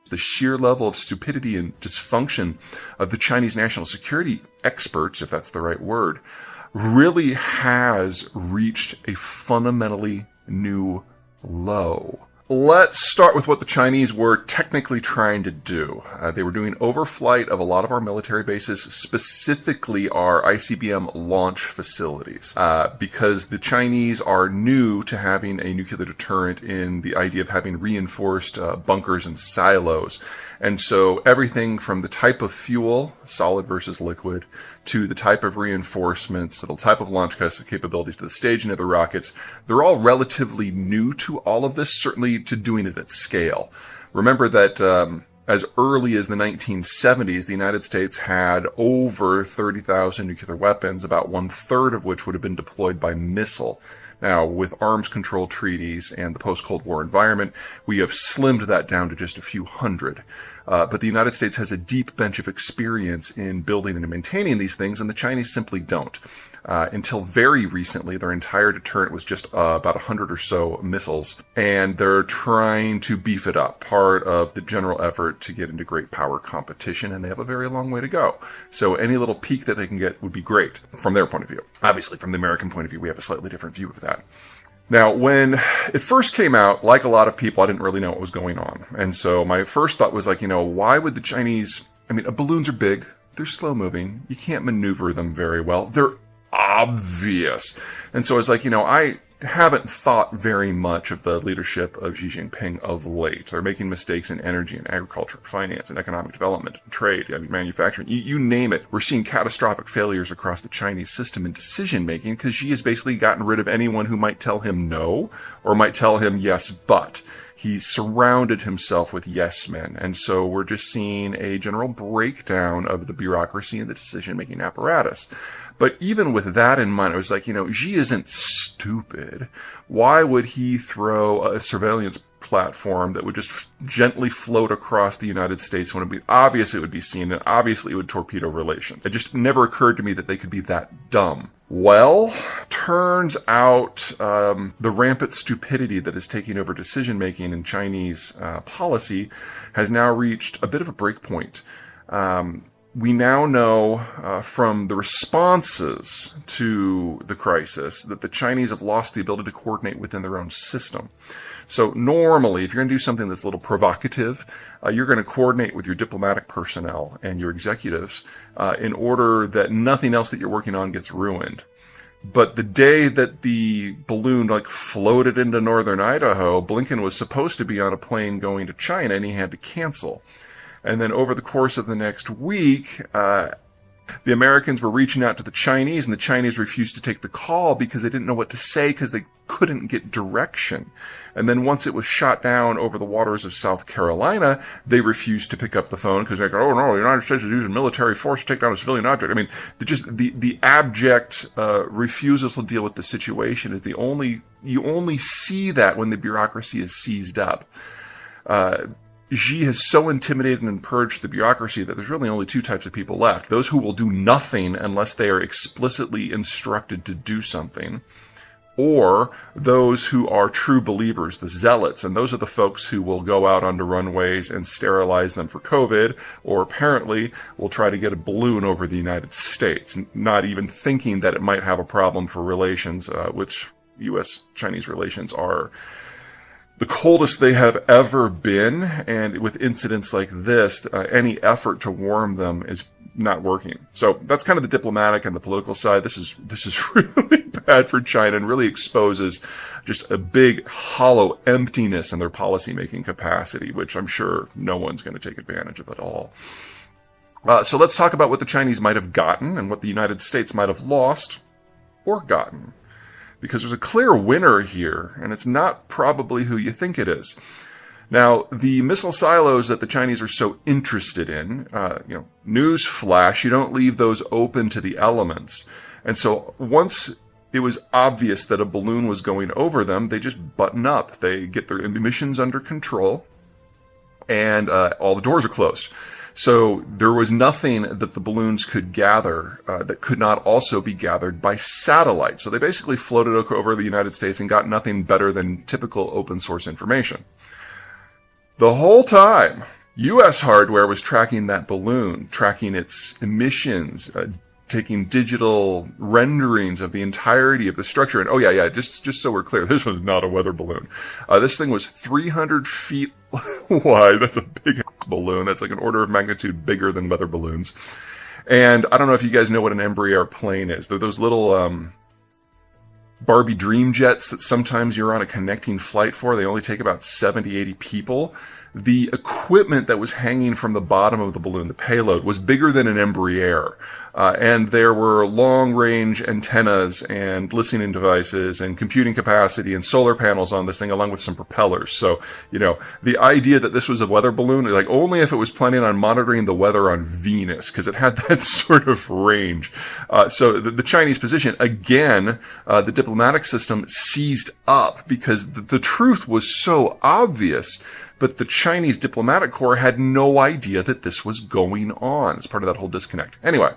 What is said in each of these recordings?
The sheer level of stupidity and dysfunction of the Chinese national security experts, if that's the right word, really has reached a fundamentally new low. Let's start with what the Chinese were technically trying to do. They were doing overflight of a lot of our military bases, specifically our ICBM launch facilities, because the Chinese are new to having a nuclear deterrent in the idea of having reinforced bunkers and silos. And so everything from the type of fuel, solid versus liquid, to the type of reinforcements, to the type of launch capabilities, to the staging of the rockets, they're all relatively new to all of this, certainly to doing it at scale. Remember that as early as the 1970s, the United States had over 30,000 nuclear weapons, about 1/3 of which would have been deployed by missile. Now, with arms control treaties and the post-Cold War environment, we have slimmed that down to just a few hundred. But the United States has a deep bench of experience in building and maintaining these things, and the Chinese simply don't. Until very recently, their entire deterrent was just about 100 or so missiles, and they're trying to beef it up, part of the general effort to get into great power competition, and they have a very long way to go. So any little peak that they can get would be great from their point of view. Obviously, from the American point of view, we have a slightly different view of that. Now, when it first came out, like a lot of people, I didn't really know what was going on. And so my first thought was like, why would the Chinese, balloons are big, they're slow moving, you can't maneuver them very well, they're obvious. And so I was like, I haven't thought very much of the leadership of Xi Jinping of late. They're making mistakes in energy and agriculture, finance and economic development, and trade, manufacturing, you name it. We're seeing catastrophic failures across the Chinese system in decision making because Xi has basically gotten rid of anyone who might tell him no or might tell him yes, but. He's surrounded himself with yes men. And so we're just seeing a general breakdown of the bureaucracy and the decision-making apparatus. But even with that in mind, I was like, Xi isn't stupid. Why would he throw a surveillance platform that would just gently float across the United States when obviously it would be seen and obviously it would torpedo relations? It just never occurred to me that they could be that dumb. Well, turns out the rampant stupidity that is taking over decision-making in Chinese policy has now reached a bit of a breakpoint. We now know from the responses to the crisis that the Chinese have lost the ability to coordinate within their own system. So normally, if you're going to do something that's a little provocative, you're going to coordinate with your diplomatic personnel and your executives in order that nothing else that you're working on gets ruined. But the day that the balloon floated into northern Idaho, Blinken was supposed to be on a plane going to China and he had to cancel. And then over the course of the next week, the Americans were reaching out to the Chinese, and the Chinese refused to take the call because they didn't know what to say because they couldn't get direction. And then once it was shot down over the waters of South Carolina, they refused to pick up the phone because they go, oh no, the United States is using military force to take down a civilian object. The abject refusal to deal with the situation is you only see that when the bureaucracy is seized up. Xi has so intimidated and purged the bureaucracy that there's really only two types of people left. Those who will do nothing unless they are explicitly instructed to do something, or those who are true believers, the zealots, and those are the folks who will go out onto runways and sterilize them for COVID, or apparently will try to get a balloon over the United States, not even thinking that it might have a problem for relations, which U.S.-Chinese relations are the coldest they have ever been, and with incidents like this, any effort to warm them is not working. So that's kind of the diplomatic and the political side. This is really bad for China and really exposes just a big, hollow emptiness in their policy-making capacity, which I'm sure no one's going to take advantage of at all. So let's talk about what the Chinese might have gotten and what the United States might have lost or gotten. Because there's a clear winner here, and it's not probably who you think it is. Now, the missile silos that the Chinese are so interested in, news flash, you don't leave those open to the elements. And so once it was obvious that a balloon was going over them, they just button up. They get their emissions under control, and all the doors are closed. So there was nothing that the balloons could gather that could not also be gathered by satellite. So they basically floated over the United States and got nothing better than typical open source information. The whole time, U.S. hardware was tracking that balloon, tracking its emissions, taking digital renderings of the entirety of the structure. And just so we're clear, this was not a weather balloon. This thing was 300 feet wide. That's a big balloon. That's like an order of magnitude bigger than weather balloons. And I don't know if you guys know what an Embraer plane is. They're those little Barbie dream jets that sometimes you're on a connecting flight for. They only take about 70, 80 people. The equipment that was hanging from the bottom of the balloon, the payload, was bigger than an Embraer. And there were long-range antennas and listening devices and computing capacity and solar panels on this thing, along with some propellers. So, the idea that this was a weather balloon, like only if it was planning on monitoring the weather on Venus, because it had that sort of range. So the Chinese position, again, the diplomatic system seized up because the truth was so obvious. But the Chinese diplomatic corps had no idea that this was going on. It's part of that whole disconnect. Anyway,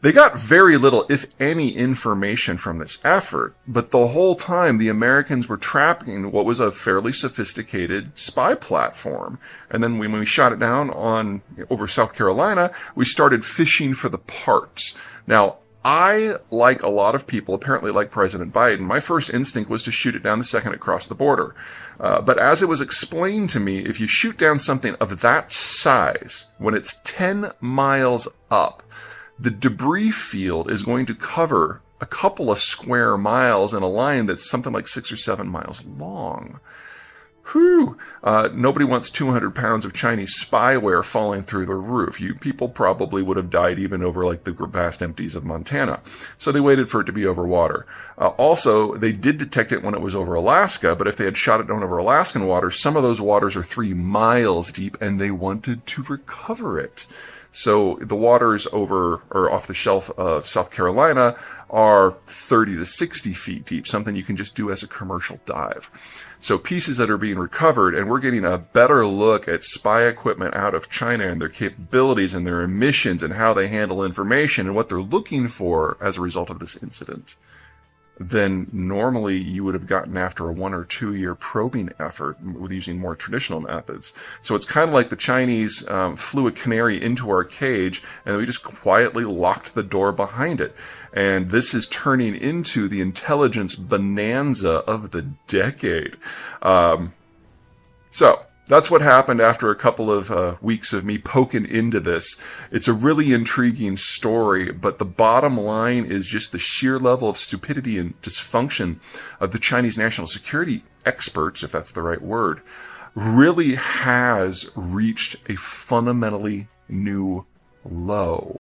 they got very little, if any, information from this effort. But the whole time, the Americans were tracking what was a fairly sophisticated spy platform. And then when we shot it down over South Carolina, we started fishing for the parts. Now, I, like a lot of people, apparently like President Biden, my first instinct was to shoot it down the second it crossed the border. But as it was explained to me, if you shoot down something of that size, when it's 10 miles up, the debris field is going to cover a couple of square miles in a line that's something like 6 or 7 miles long. Whew! Nobody wants 200 pounds of Chinese spyware falling through the roof. You people probably would have died even over like the vast empties of Montana. So they waited for it to be over water. Also, they did detect it when it was over Alaska, but if they had shot it down over Alaskan waters, some of those waters are 3 miles deep, and they wanted to recover it. So the waters over or off the shelf of South Carolina are 30 to 60 feet deep, something you can just do as a commercial dive. So pieces that are being recovered, and we're getting a better look at spy equipment out of China and their capabilities and their emissions and how they handle information and what they're looking for as a result of this incident, than normally you would have gotten after a 1 or 2 year probing effort with using more traditional methods. So it's kind of like the Chinese flew a canary into our cage, and we just quietly locked the door behind it. And this is turning into the intelligence bonanza of the decade. So that's what happened after a couple of weeks of me poking into this. It's a really intriguing story, but the bottom line is just the sheer level of stupidity and dysfunction of the Chinese national security experts, if that's the right word, really has reached a fundamentally new low.